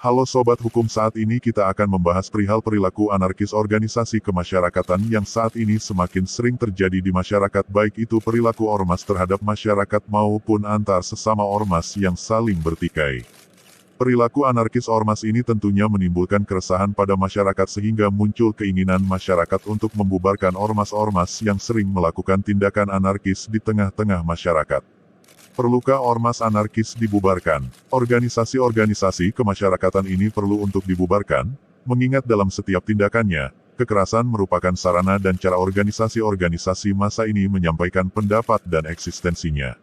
Halo Sobat Hukum, saat ini kita akan membahas perihal perilaku anarkis organisasi kemasyarakatan yang saat ini semakin sering terjadi di masyarakat, baik itu perilaku ormas terhadap masyarakat maupun antar sesama ormas yang saling bertikai. Perilaku anarkis ormas ini tentunya menimbulkan keresahan pada masyarakat sehingga muncul keinginan masyarakat untuk membubarkan ormas-ormas yang sering melakukan tindakan anarkis di tengah-tengah masyarakat. Perlukah ormas anarkis dibubarkan? Organisasi-organisasi kemasyarakatan ini perlu untuk dibubarkan, mengingat dalam setiap tindakannya, kekerasan merupakan sarana dan cara organisasi-organisasi massa ini menyampaikan pendapat dan eksistensinya.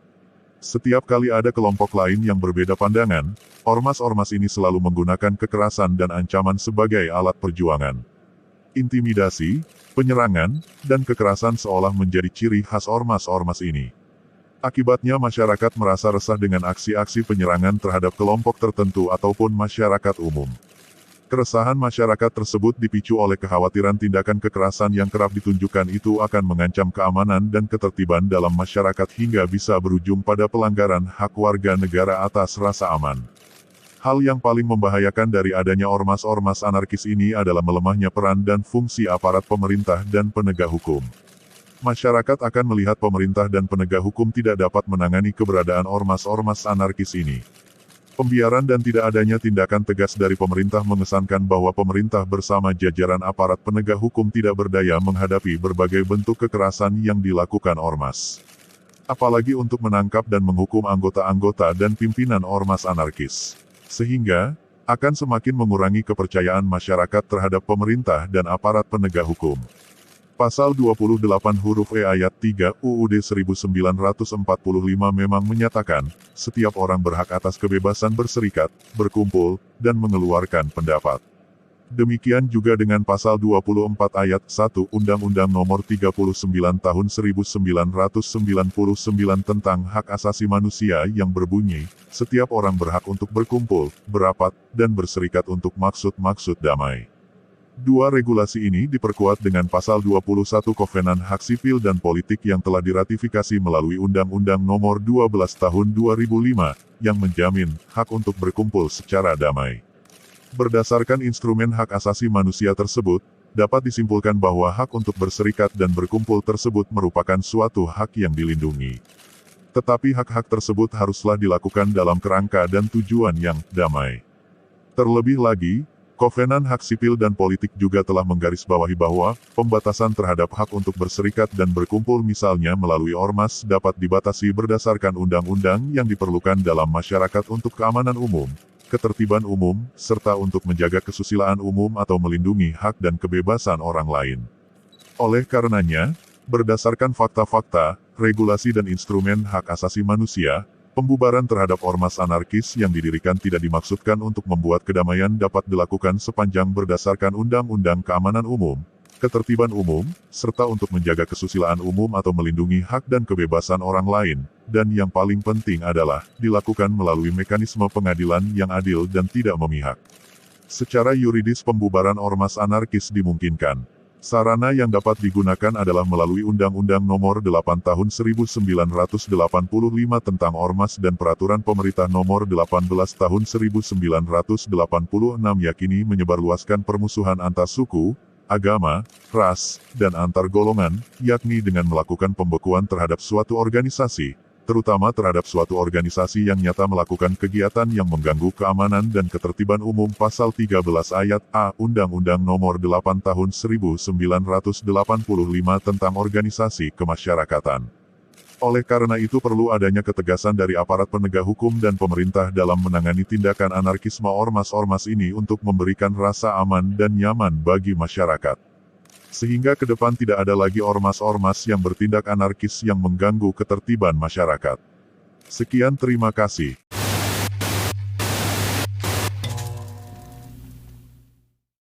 Setiap kali ada kelompok lain yang berbeda pandangan, ormas-ormas ini selalu menggunakan kekerasan dan ancaman sebagai alat perjuangan. Intimidasi, penyerangan, dan kekerasan seolah menjadi ciri khas ormas-ormas ini. Akibatnya masyarakat merasa resah dengan aksi-aksi penyerangan terhadap kelompok tertentu ataupun masyarakat umum. Keresahan masyarakat tersebut dipicu oleh kekhawatiran tindakan kekerasan yang kerap ditunjukkan itu akan mengancam keamanan dan ketertiban dalam masyarakat hingga bisa berujung pada pelanggaran hak warga negara atas rasa aman. Hal yang paling membahayakan dari adanya ormas-ormas anarkis ini adalah melemahnya peran dan fungsi aparat pemerintah dan penegak hukum. Masyarakat akan melihat pemerintah dan penegak hukum tidak dapat menangani keberadaan ormas-ormas anarkis ini. Pembiaran dan tidak adanya tindakan tegas dari pemerintah mengesankan bahwa pemerintah bersama jajaran aparat penegak hukum tidak berdaya menghadapi berbagai bentuk kekerasan yang dilakukan ormas. Apalagi untuk menangkap dan menghukum anggota-anggota dan pimpinan ormas anarkis. Sehingga, akan semakin mengurangi kepercayaan masyarakat terhadap pemerintah dan aparat penegak hukum. Pasal 28 huruf E ayat 3 UUD 1945 memang menyatakan, setiap orang berhak atas kebebasan berserikat, berkumpul, dan mengeluarkan pendapat. Demikian juga dengan pasal 24 ayat 1 Undang-Undang Nomor 39 Tahun 1999 tentang Hak Asasi Manusia yang berbunyi, setiap orang berhak untuk berkumpul, berapat, dan berserikat untuk maksud-maksud damai. Dua regulasi ini diperkuat dengan pasal 21 Kovenan Hak Sipil dan Politik yang telah diratifikasi melalui Undang-Undang Nomor 12 Tahun 2005, yang menjamin hak untuk berkumpul secara damai. Berdasarkan instrumen hak asasi manusia tersebut, dapat disimpulkan bahwa hak untuk berserikat dan berkumpul tersebut merupakan suatu hak yang dilindungi. Tetapi hak-hak tersebut haruslah dilakukan dalam kerangka dan tujuan yang damai. Terlebih lagi, Kovenan Hak Sipil dan Politik juga telah menggarisbawahi bahwa, pembatasan terhadap hak untuk berserikat dan berkumpul misalnya melalui ormas dapat dibatasi berdasarkan undang-undang yang diperlukan dalam masyarakat untuk keamanan umum, ketertiban umum, serta untuk menjaga kesusilaan umum atau melindungi hak dan kebebasan orang lain. Oleh karenanya, berdasarkan fakta-fakta, regulasi dan instrumen hak asasi manusia, pembubaran terhadap ormas anarkis yang didirikan tidak dimaksudkan untuk membuat kedamaian dapat dilakukan sepanjang berdasarkan Undang-Undang Keamanan Umum, Ketertiban Umum, serta untuk menjaga kesusilaan umum atau melindungi hak dan kebebasan orang lain, dan yang paling penting adalah, dilakukan melalui mekanisme pengadilan yang adil dan tidak memihak. Secara yuridis pembubaran ormas anarkis dimungkinkan. Sarana yang dapat digunakan adalah melalui Undang-Undang Nomor 8 Tahun 1985 tentang Ormas dan Peraturan Pemerintah Nomor 18 Tahun 1986 yakini menyebarluaskan permusuhan antar suku, agama, ras, dan antar golongan, yakni dengan melakukan pembekuan terhadap suatu organisasi, terutama terhadap suatu organisasi yang nyata melakukan kegiatan yang mengganggu keamanan dan ketertiban umum. Pasal 13 ayat A Undang-Undang Nomor 8 Tahun 1985 tentang Organisasi Kemasyarakatan. Oleh karena itu perlu adanya ketegasan dari aparat penegak hukum dan pemerintah dalam menangani tindakan anarkisme ormas-ormas ini untuk memberikan rasa aman dan nyaman bagi masyarakat. Sehingga ke depan tidak ada lagi ormas-ormas yang bertindak anarkis yang mengganggu ketertiban masyarakat. Sekian, terima kasih.